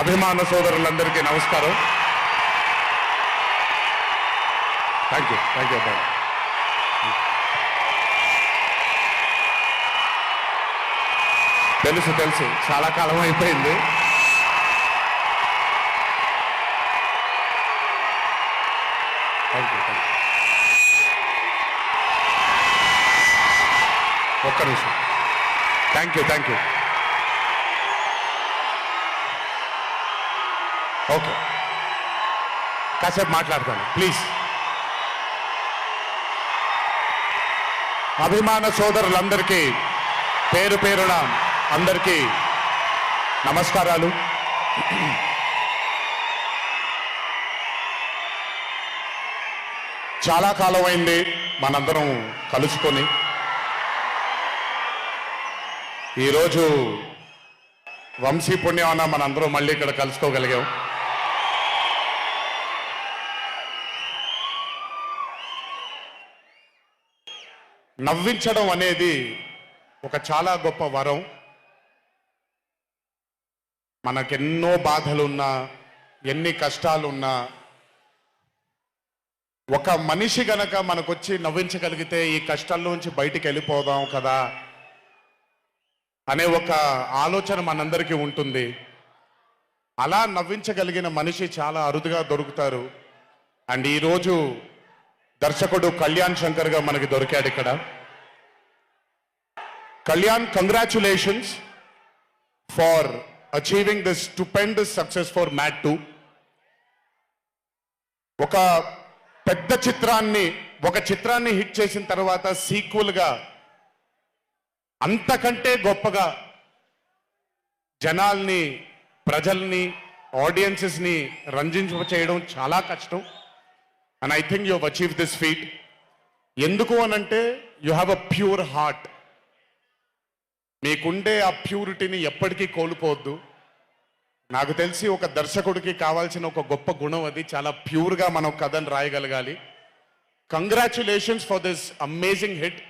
అభిమాన సోదరులందరికీ నమస్కారం. థ్యాంక్ యూ అబ్బాయి. తెలుసు చాలా కాలం అయిపోయింది. Thank you. ఒక్క నిమిషం. Thank you. ఓకే, కాసేపు మాట్లాడతాను ప్లీజ్. అభిమాన సోదరులందరికీ పేరు పేరున అందరికీ నమస్కారాలు. చాలా కాలం అయింది మనందరం కలుసుకొని. ఈరోజు వంశీ పుణ్యమన్న మనందరం మళ్ళీ ఇక్కడ కలుసుకోగలిగాం. నవ్వించడం అనేది ఒక చాలా గొప్ప వరం. మనకెన్నో బాధలున్నా, ఎన్ని కష్టాలున్నా, ఒక మనిషి గనక మనకొచ్చి నవ్వించగలిగితే ఈ కష్టాల్లోంచి బయటికి వెళ్ళిపోదాం కదా అనే ఒక ఆలోచన మనందరికీ ఉంటుంది. అలా నవ్వించగలిగిన మనిషి చాలా అరుదుగా దొరుకుతారు. అండ్ ఈరోజు దర్శకుడు కళ్యాణ్ శంకర్గా మనకి దొరికాడు ఇక్కడ. Kalyan, congratulations far achieving this stupendous success for mad 2. ఒక పెద్ద చిత్రాన్ని హిట్ చేసిన తర్వాత సీక్వెల్గా అంతకంటే గొప్పగా జనాల్ని, ప్రజల్ని, ఆడియన్సెస్ని రంజింపచేయడం చాలా కష్టం. And I think you have achieve this feat. ఎందుకు అనంటే you have a pure heart. మీకుండే ఆ ప్యూరిటీని ఎప్పటికీ కోల్పోవద్దు. నాకు తెలిసి ఒక దర్శకుడికి కావాల్సిన ఒక గొప్ప గుణం అది. చాలా ప్యూర్గా మనం కథను రాయగలగాలి. Congratulations for this amazing hit.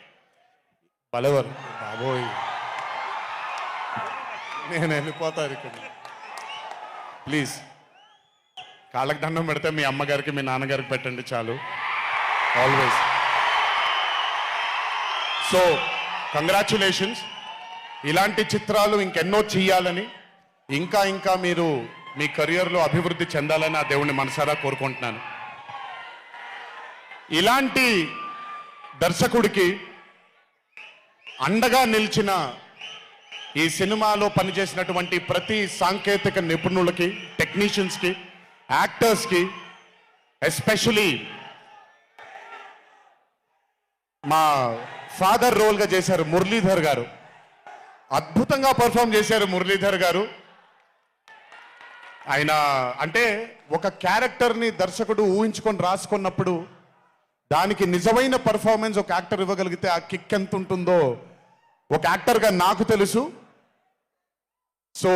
బలవర్ బాబోయ్, నేను వెళ్ళిపోతాను ఇక్కడ. ప్లీజ్ కాళ్ళకి దండం పెడితే మీ అమ్మగారికి, మీ నాన్నగారికి పెట్టండి చాలు. ఆల్వేస్. So congratulations. ఇలాంటి చిత్రాలు ఇంకెన్నో చెయ్యాలని, ఇంకా మీరు మీ కెరియర్లో అభివృద్ధి చెందాలని ఆ దేవుణ్ణి మనసారా కోరుకుంటున్నాను. ఇలాంటి దర్శకుడికి అండగా నిలిచిన ఈ సినిమాలో పనిచేసినటువంటి ప్రతి సాంకేతిక నిపుణులకి, టెక్నీషియన్స్కి, యాక్టర్స్కి, ఎస్పెషలీ మా ఫాదర్ రోల్గా చేశారు మురళీధర్ గారు. అద్భుతంగా పర్ఫామ్ చేశారు మురళీధర్ గారు. ఆయన అంటే ఒక క్యారెక్టర్ని దర్శకుడు ఊహించుకొని రాసుకున్నప్పుడు దానికి నిజమైన పర్ఫార్మెన్స్ ఒక యాక్టర్ ఇవ్వగలిగితే ఆ కిక్ ఎంత ఉంటుందో ఒక యాక్టర్గా నాకు తెలుసు. సో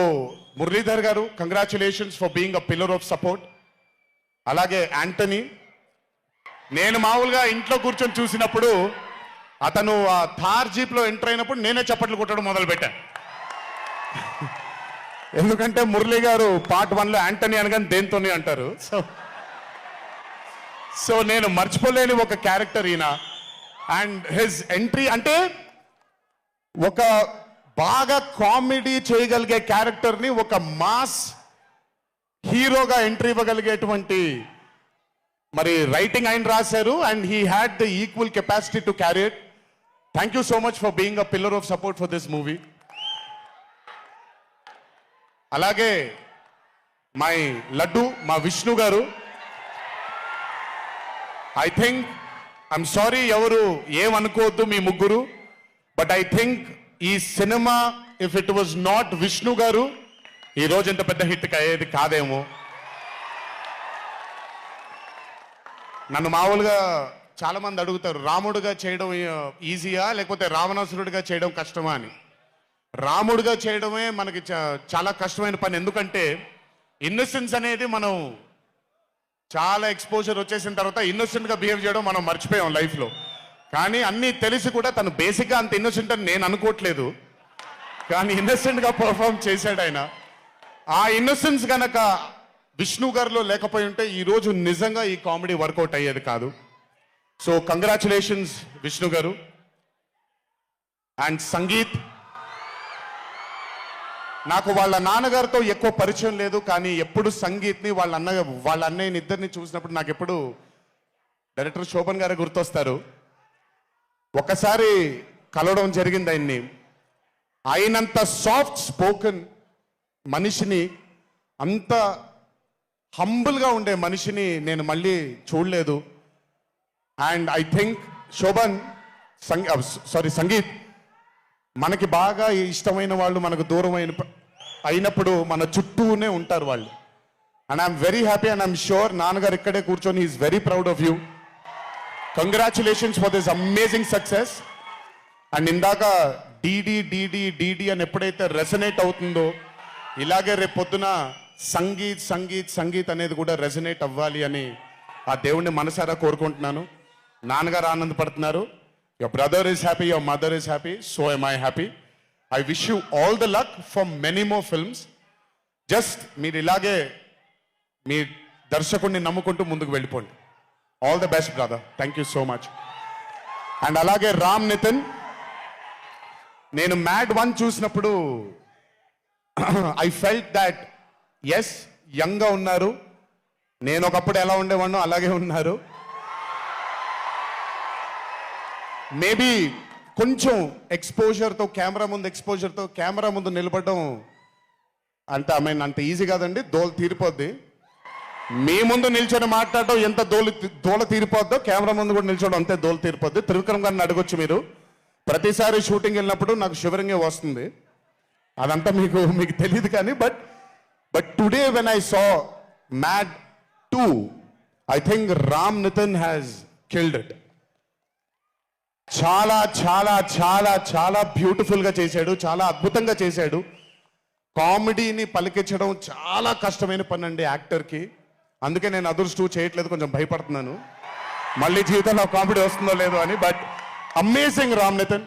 మురళీధర్ గారు, congratulations for being a pillar of support. అలాగే యాంటనీ, నేను మామూలుగా ఇంట్లో కూర్చొని చూసినప్పుడు అతను ఆ థార్ జీప్లో ఎంటర్ అయినప్పుడు నేనే చప్పట్లు కొట్టడం మొదలుపెట్టాను. ఎందుకంటే మురళీ గారు పార్ట్ 1లో యాంటనీ అనగానే దేంతోనే అంటారు. సో నేను మర్చిపోలేని ఒక క్యారెక్టర్ ఈయన. అండ్ హిజ్ ఎంట్రీ అంటే ఒక బాగా కామెడీ చేయగలిగే క్యారెక్టర్ని ఒక మాస్ హీరోగా ఎంట్రీ ఇవ్వగలిగేటువంటి మరి రైటింగ్ ఆయన రాశారు. And he had the equal capacity to carry it. Thank you so much for being a pillar of support for this movie. అలాగే మై లడ్డు, మా విష్ణు గారు. ఐ థింక్, ఐఎమ్ సారీ ఎవరు ఏమనుకోవద్దు మీ ముగ్గురు, బట్ ఐ థింక్ ఈ cinema if it was not Vishnu గారు ఈ రోజు ఇంత పెద్ద హిట్ అయ్యేది కాదేమో. నన్ను మామూలుగా చాలా మంది అడుగుతారు, రాముడుగా చేయడం ఈజీయా లేకపోతే రావణాసురుడిగా చేయడం కష్టమా అని. రాముడుగా చేయడమే మనకి చాలా కష్టమైన పని. ఎందుకంటే ఇన్నోసెన్స్ అనేది మనం చాలా ఎక్స్పోజర్ వచ్చేసిన తర్వాత ఇన్నోసెంట్గా బిహేవ్ చేయడం మనం మర్చిపోయాం లైఫ్లో. కానీ అన్నీ తెలిసి కూడా తను బేసిక్గా అంత ఇన్నోసెంట్ అని నేను అనుకోవట్లేదు. కానీ ఇన్నోసెంట్గా పర్ఫామ్ చేశాడు ఆయన. ఆ ఇన్నోసెన్స్ గనక విష్ణు గారిలో లేకపోయి ఉంటే ఈ రోజు నిజంగా ఈ కామెడీ వర్కౌట్ అయ్యేది కాదు. సో కంగ్రాచులేషన్స్ విష్ణు గారు. అండ్ సంగీత్, నాకు వాళ్ళ నాన్నగారితో ఎక్కువ పరిచయం లేదు, కానీ ఎప్పుడు సంగీత్ని వాళ్ళ అన్నయ్యని ఇద్దరిని చూసినప్పుడు నాకు ఎప్పుడు డైరెక్టర్ శోభన్ గారు గుర్తొస్తారు. ఒకసారి కలవడం జరిగింది ఆయన్ని. అయినంత సాఫ్ట్ స్పోకెన్ మనిషిని, అంత హంబుల్గా ఉండే మనిషిని నేను మళ్ళీ చూడలేదు. And I think Shobhan, Sangeet, మనకి బాగా ఇష్టమైన వాళ్ళు మనకు దూరం అయినప్పుడు మన చుట్టూనే ఉంటారు వాళ్ళు. And I'm very happy and I'm sure నాన్నగారు ఇక్కడే కూర్చొని is very proud of you. Congratulations for this amazing success. And ఇందాక డీడీ డీడీ డీడీ అని ఎప్పుడైతే రెసనేట్ అవుతుందో, ఇలాగే రేపు పొద్దున సంగీత్ సంగీత్ సంగీత్ అనేది కూడా రెసనేట్ అవ్వాలి అని ఆ దేవుణ్ణి మనసారా కోరుకుంటున్నాను. నాన్నగారు ఆనందపడుతున్నారు. Your brother is happy, your mother is happy, so am I happy. I wish you all the luck for many more films. Just మీరు ఇలాగే మీ దర్శకుడిని నమ్ముకుంటూ ముందుకు వెళ్ళిపోండి. All the best brother. Thank you so much. And అలాగే రామ్ నితిన్, నేను mad 1 చూసినప్పుడు I felt that yes, యంగ్గా ఉన్నారు, నేను ఒకప్పుడు ఎలా ఉండేవాడినో అలాగే ఉన్నారు. మేబీ కొంచెం ఎక్స్పోజర్తో, కెమెరా ముందు నిలబడడం అంత ఈజీ కాదండి, దోల తీరిపోద్ది. మీ ముందు నిల్చొని మాట్లాడడం ఎంత దోల తీరిపోద్దో, కెమెరా ముందు కూడా నిల్చోవడం అంతే దోల తీరిపోద్ది. త్రివిక్రమ్ గారిని అడగొచ్చు మీరు. ప్రతిసారి షూటింగ్ వెళ్ళినప్పుడు నాకు షివరింగే వస్తుంది. అదంతా మీకు తెలియదు కానీ, but today when I saw mad 2, I think Ram Nitin has killed it. చాలా చాలా చాలా చాలా బ్యూటిఫుల్గా చేశాడు, చాలా అద్భుతంగా చేశాడు. కామెడీని పలికించడం చాలా కష్టమైన పని అండి యాక్టర్కి. అందుకే నేను అదర్స్ 2 చేయట్లేదు, కొంచెం భయపడుతున్నాను మళ్ళీ జీవితంలో కామెడీ వస్తుందో లేదో అని. But amazing Ram Nitin,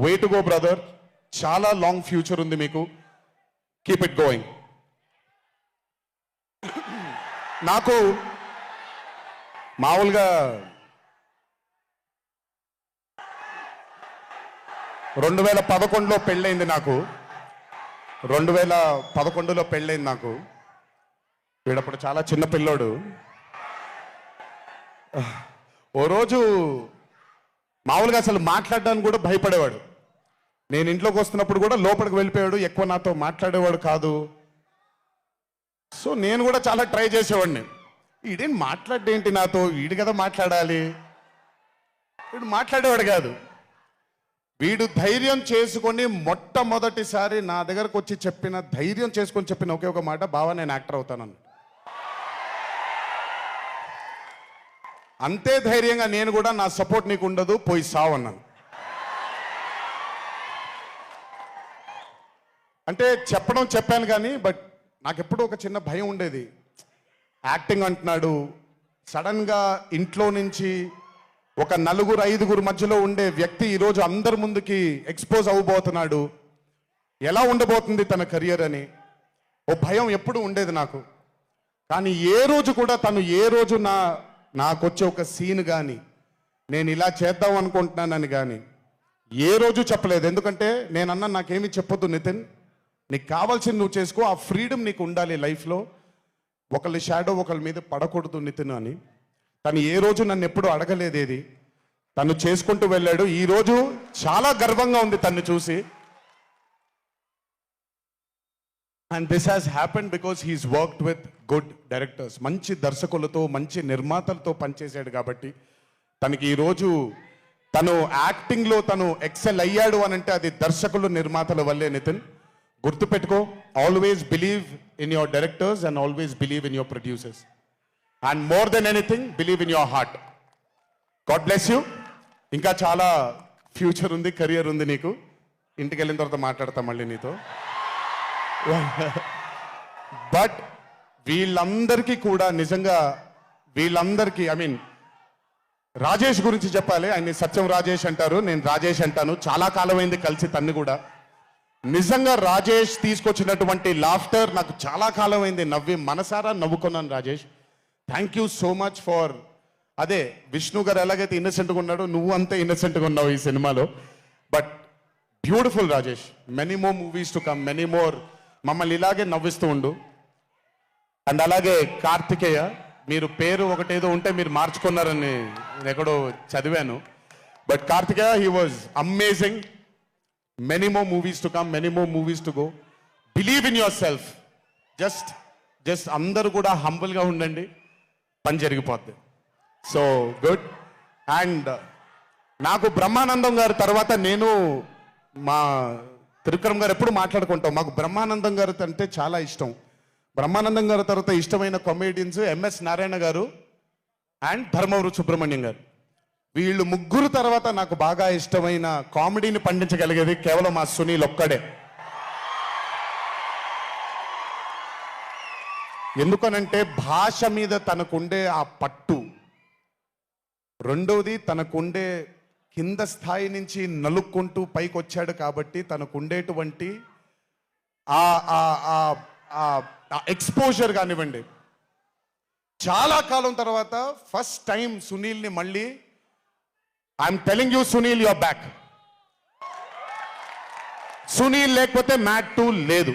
way to go brother. చాలా లాంగ్ ఫ్యూచర్ ఉంది మీకు. Keep it going. నాకు మామూలుగా 2011లో పెళ్ళైంది నాకు. 2011లో పెళ్ళైంది నాకు. వీడప్పుడు చాలా చిన్న పిల్లోడు. ఓ రోజు మామూలుగా అసలు మాట్లాడడానికి కూడా భయపడేవాడు. నేను ఇంట్లోకి వస్తున్నప్పుడు కూడా లోపలికి వెళ్ళిపోయాడు, ఎక్కువ నాతో మాట్లాడేవాడు కాదు. సో నేను కూడా చాలా ట్రై చేసేవాడిని. వీడేం మాట్లాడేంటి నాతో, వీడు కదా మాట్లాడాలి. వీడు మాట్లాడేవాడు కాదు. వీడు ధైర్యం చేసుకొని మొట్టమొదటిసారి నా దగ్గరకు వచ్చి ధైర్యం చేసుకొని చెప్పిన ఒకే ఒక మాట, బావా నేను యాక్టర్ అవుతానని. అంతే ధైర్యంగా నేను కూడా, నా సపోర్ట్ నీకు ఉండదు, పోయి సావు అన్నాను. అంటే చెప్పాను కానీ, బట్ నాకెప్పుడు ఒక చిన్న భయం ఉండేది. యాక్టింగ్ అంటున్నాడు, సడన్గా ఇంట్లో నుంచి ఒక 4-5 మధ్యలో ఉండే వ్యక్తి ఈరోజు అందరి ముందుకి ఎక్స్పోజ్ అవ్వబోతున్నాడు, ఎలా ఉండబోతుంది తన కెరియర్ అని ఓ భయం ఎప్పుడు ఉండేది నాకు. కానీ ఏ రోజు కూడా తను నాకొచ్చే ఒక సీన్ కానీ, నేను ఇలా చేద్దాం అనుకుంటున్నానని కానీ ఏ రోజు చెప్పలేదు. ఎందుకంటే నేనన్నా నాకేమీ చెప్పొద్దు నితిన్, నీకు కావాల్సింది నువ్వు చేసుకో, ఆ ఫ్రీడమ్ నీకు ఉండాలి లైఫ్లో, ఒకళ్ళ షాడో ఒకళ్ళ మీద పడకూడదు నితిన్ అని. తను ఏ రోజు నన్ను ఎప్పుడు అడగలేదు ఏది, తను చేసుకుంటూ వెళ్ళాడు. ఈ రోజు చాలా గర్వంగా ఉంది తను చూసి. And this has happened because he's worked with good directors. మంచి దర్శకులతో, మంచి నిర్మాతలతో పనిచేశాడు కాబట్టి తనకి ఈరోజు తను యాక్టింగ్లో తను ఎక్సెల్ అయ్యాడు అని అంటే అది దర్శకులు, నిర్మాతల వల్లే. నితిన్ గుర్తుపెట్టుకో, always believe in your directors and always believe in your producers. And more than anything believe in your heart. God bless you. ఇంకా చాలా ఫ్యూచర్ ఉంది, కెరియర్ ఉంది నీకు. ఇంటికి వెళ్ళిన తర్వాత మాట్లాడతా మళ్ళీ నీతో. బట్ వీళ్ళందరికీ కూడా నిజంగా ఐ మీన్ రాజేష్ గురించి చెప్పాలి. ఆయన సత్యం రాజేష్ అంటారు, నేను రాజేష్ అంటాను. చాలా కాలమైంది కలిసి తన్ని కూడా. నిజంగా రాజేష్ తీసుకొచ్చినటువంటి లాఫ్టర్ నాకు చాలా కాలం అయింది నవ్వి మనసారా నవ్వుకున్నాను Rajesh. Thank you so much for అదే విష్ణు గారు ఎలాగైతే innocent గా ఉన్నాడో నువ్వు అంతే innocent గా ఉన్నావు ఈ సినిమాలో. But beautiful Rajesh, many more movies to come, many more. మమ్మల్ని ఇలాగే నవ్విస్తూ ఉండు. అండ్ అలాగే కార్తికేయ, మీరు పేరు ఒకటేదో ఉంటే మీరు మార్చుకున్నారని నేను ఎక్కడో చదివాను. But Karthikeya, he was amazing. Many more movies to come, many more movies to go. Believe in yourself. Just అందరూ కూడా హంబుల్గా ఉండండి, పని జరిగిపోద్ది. So good. అండ్ నాకు బ్రహ్మానందం గారి తర్వాత నేను మా త్రివిక్రమ్ గారు ఎప్పుడు మాట్లాడుకుంటాం, మాకు బ్రహ్మానందం గారు అంటే చాలా ఇష్టం. బ్రహ్మానందం గారి తర్వాత ఇష్టమైన కామెడియన్స్ ఎంఎస్ నారాయణ గారు అండ్ ధర్మవరం సుబ్రహ్మణ్యం గారు. వీళ్ళు ముగ్గురు తర్వాత నాకు బాగా ఇష్టమైన కామెడీని పండించగలిగేది కేవలం మా సునీల్ ఒక్కడే. ఎందుకనంటే భాష మీద తనకుండే ఆ పట్టు, రెండవది తనకుండే కింద స్థాయి నుంచి నలుక్కుంటూ పైకి వచ్చాడు కాబట్టి తనకుండేటువంటి ఎక్స్పోజర్ కానివ్వండి. చాలా కాలం తర్వాత ఫస్ట్ టైం సునీల్ని మళ్ళీ I'm telling you Sunil your back. Sunil లేకపోతే మ్యాట్ 2 లేదు.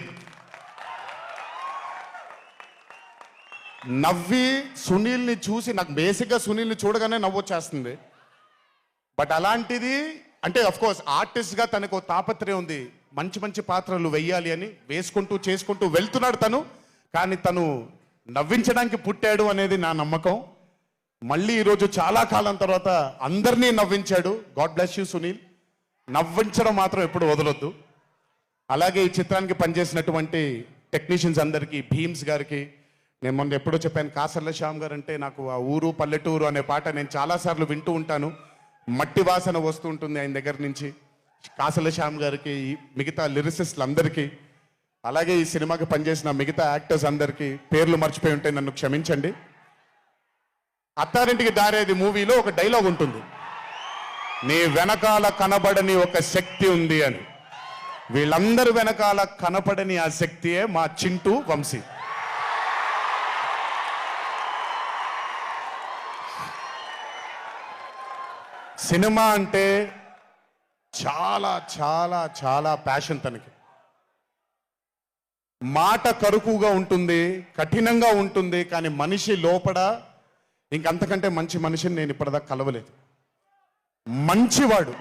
నవ్వి సునీల్ని చూసి నాకు బేసిక్గా సునీల్ని చూడగానే నవ్వొచ్చేస్తుంది. బట్ అలాంటిది అంటే అఫ్ కోర్స్ ఆర్టిస్ట్గా తనకు తాపత్రయం ఉంది, మంచి మంచి పాత్రలు వెయ్యాలి అని వేసుకుంటూ చేసుకుంటూ వెళ్తున్నాడు తను. కానీ తను నవ్వించడానికి పుట్టాడు అనేది నా నమ్మకం. మళ్ళీ ఈరోజు చాలా కాలం తర్వాత అందరినీ నవ్వించాడు. God bless you Sunil. నవ్వించడం మాత్రం ఎప్పుడు వదలొద్దు. అలాగే ఈ చిత్రానికి పనిచేసినటువంటి టెక్నీషియన్స్ అందరికీ, భీమ్స్ గారికి, నేను మొన్న ఎప్పుడో చెప్పాను, కాసర్ల శ్యామ్ గారు అంటే నాకు ఆ ఊరు పల్లెటూరు అనే పాట నేను చాలాసార్లు వింటూ ఉంటాను. మట్టి వాసన వస్తూ ఉంటుంది ఆయన దగ్గర నుంచి. కాసర్ల శ్యామ్ గారికి, మిగతా లిరిసిస్టులు అందరికీ, అలాగే ఈ సినిమాకి పనిచేసిన మిగతా యాక్టర్స్ అందరికీ పేర్లు మర్చిపోయి ఉంటే నన్ను క్షమించండి. అత్తారింటికి దారేది మూవీలో ఒక డైలాగ్ ఉంటుంది, నీ వెనకాల కనబడని ఒక శక్తి ఉంది అని. వీళ్ళందరి వెనకాల కనపడని ఆ శక్తియే మా చింటూ వంశీ. సినిమా అంటే చాలా చాలా చాలా ప్యాషన్ తనకి. మాట కరుకుగా ఉంటుంది, కఠినంగా ఉంటుంది, కానీ మనిషి లోపల ఇంకంతకంటే మంచి మనిషిని నేను ఇప్పటిదాకా కలవలేదు. మంచివాడు.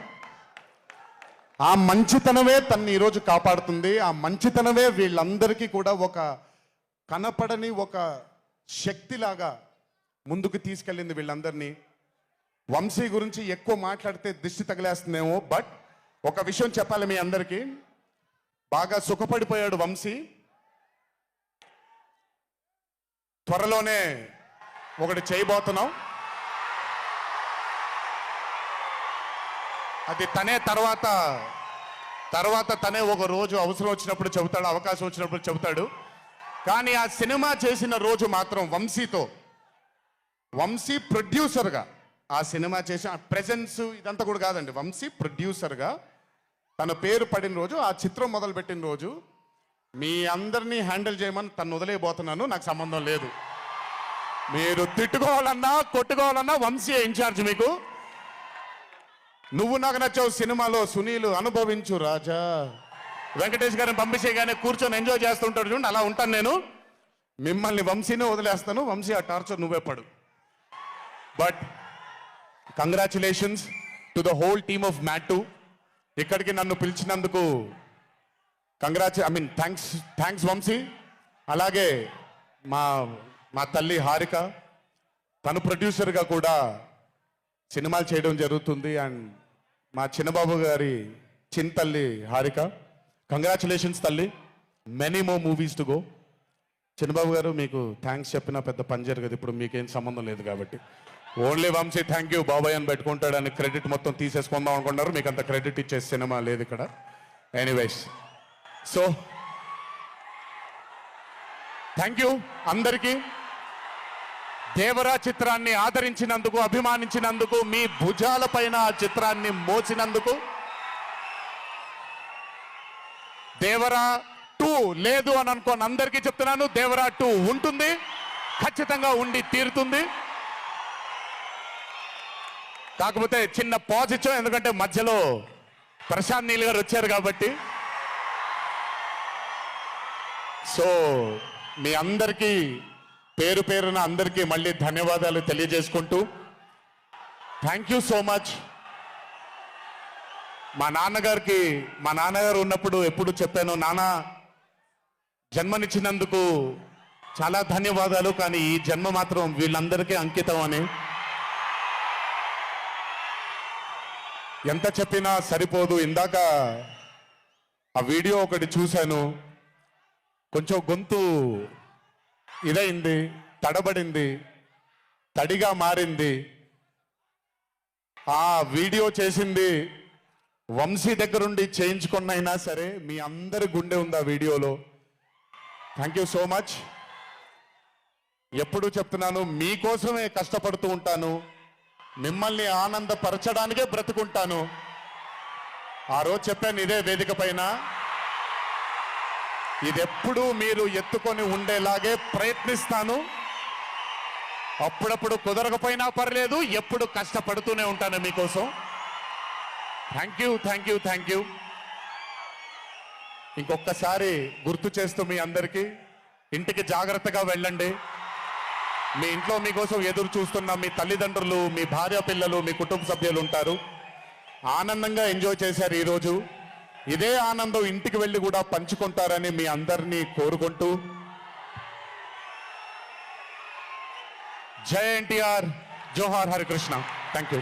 ఆ మంచితనమే తన్ని ఈరోజు కాపాడుతుంది. ఆ మంచితనమే వీళ్ళందరికీ కూడా ఒక కనపడని ఒక శక్తిలాగా ముందుకు తీసుకెళ్ళింది వీళ్ళందరినీ. వంశీ గురించి ఎక్కువ మాట్లాడితే దిష్టి తగిలేస్తుందేమో, బట్ ఒక విషయం చెప్పాలి మీ అందరికీ. బాగా సుఖపడిపోయాడు వంశీ. త్వరలోనే ఒకటి చేయబోతున్నాం. అది తనే తర్వాత తనే ఒక రోజు అవసరం వచ్చినప్పుడు చెబుతాడు, అవకాశం వచ్చినప్పుడు చెబుతాడు. కానీ ఆ సినిమా చేసిన రోజు మాత్రం వంశీతో, వంశీ ప్రొడ్యూసర్గా ఆ సినిమా చేసిన ప్రెజెన్స్ ఇదంతా కూడా కాదండి, వంశీ ప్రొడ్యూసర్గా తన పేరు పడిన రోజు, ఆ చిత్రం మొదలుపెట్టిన రోజు, మీ అందరినీ హ్యాండిల్ చేయమని తను వదిలేయబోతున్నాను, నాకు సంబంధం లేదు. మీరు తిట్టుకోవాలన్నా కొట్టుకోవాలన్నా వంశీ ఇన్ఛార్జ్ మీకు. నువ్వు నాకు నచ్చావు సినిమాలో సునీల్ అనుభవించు రాజా, వెంకటేష్ గారిని పంపించేగానే కూర్చొని ఎంజాయ్ చేస్తుంటాడు చూడండి, అలా ఉంటాను నేను. మిమ్మల్ని వంశీనే వదిలేస్తాను, వంశీ ఆ టార్చర్ నువ్వే పడు. But congratulations to the whole team of mad 2. ఇక్కడికి నన్ను పిలిచినందుకు థ్యాంక్స్ వంశీ. అలాగే మా తల్లి హారిక, తను ప్రొడ్యూసర్గా కూడా సినిమాలు చేయడం జరుగుతుంది. అండ్ మా చిన్నబాబు గారి తల్లి హారిక, కంగ్రాచులేషన్స్ తల్లి, many more movies to go. Chinnababu garu మీకు థ్యాంక్స్ చెప్పినా పెద్ద పని జరగదు, ఇప్పుడు మీకేం సంబంధం లేదు కాబట్టి. ఓన్లీ వంశీ థ్యాంక్ యూ బాబాయ్ అని పెట్టుకుంటాడని క్రెడిట్ మొత్తం తీసేసుకుందాం అనుకున్నారు. మీకు అంత క్రెడిట్ ఇచ్చే సినిమా లేదు ఇక్కడ. ఎనీవేస్, సో థ్యాంక్ యూ అందరికీ. దేవరా చిత్రాన్ని ఆదరించినందుకు, అభిమానించినందుకు, మీ భుజాల పైన ఆ చిత్రాన్ని మోసినందుకు దేవరా 2 లేదు అని అనుకోని అందరికీ చెప్తున్నాను, దేవరా 2 ఉంటుంది, ఖచ్చితంగా ఉండి తీరుతుంది. కాకపోతే చిన్న పాజ్ ఇచ్చాం, ఎందుకంటే మధ్యలో ప్రశాంత్ నీల్ గారు వచ్చారు కాబట్టి. సో మీ అందరికీ పేరు పేరున అందరికీ మళ్ళీ ధన్యవాదాలు తెలియజేసుకుంటూ, థ్యాంక్ యూ సో మచ్. మా నాన్నగారు ఉన్నప్పుడు ఎప్పుడు చెప్పాను, నాన్న జన్మనిచ్చినందుకు చాలా ధన్యవాదాలు, కానీ ఈ జన్మ మాత్రం వీళ్ళందరికీ అంకితం అని. ఎంత చెప్పినా సరిపోదు. ఇందాక ఆ వీడియో ఒకటి చూశాను, కొంచెం గొంతు ఇదైంది, తడబడింది, తడిగా మారింది. ఆ వీడియో చేసింది వంశీ దగ్గరుండి చేయించుకున్నైనా సరే మీ అందరి గుండె ఉంది ఆ వీడియోలో. Thank you so much. ఎప్పుడు చెప్తున్నాను, మీకోసమే కష్టపడుతూ ఉంటాను, మిమ్మల్ని ఆనందపరచడానికే బ్రతుకుంటాను. ఆ రోజు చెప్పాను ఇదే వేదిక పైన, ఇదెప్పుడు మీరు ఎత్తుకొని ఉండేలాగే ప్రయత్నిస్తాను. అప్పుడప్పుడు కుదరకపోయినా పర్లేదు, ఎప్పుడు కష్టపడుతూనే ఉంటాను మీకోసం. Thank you, thank you, thank you. ఇంకొకసారి గుర్తు చేస్తూ మీ అందరికీ, ఇంటికి జాగ్రత్తగా వెళ్ళండి. మీ ఇంట్లో మీకోసం ఎదురు చూస్తున్న మీ తల్లిదండ్రులు, మీ భార్య పిల్లలు, మీ కుటుంబ సభ్యులు ఉంటారు. ఆనందంగా ఎంజాయ్ చేశారు ఈరోజు. ఇదే ఆనందం ఇంటికి వెళ్ళి కూడా పంచుకుంటారని మీ అందరినీ కోరుకుంటూ, జై ఎన్టీఆర్, జోహార్ హరికృష్ణ. Thank you.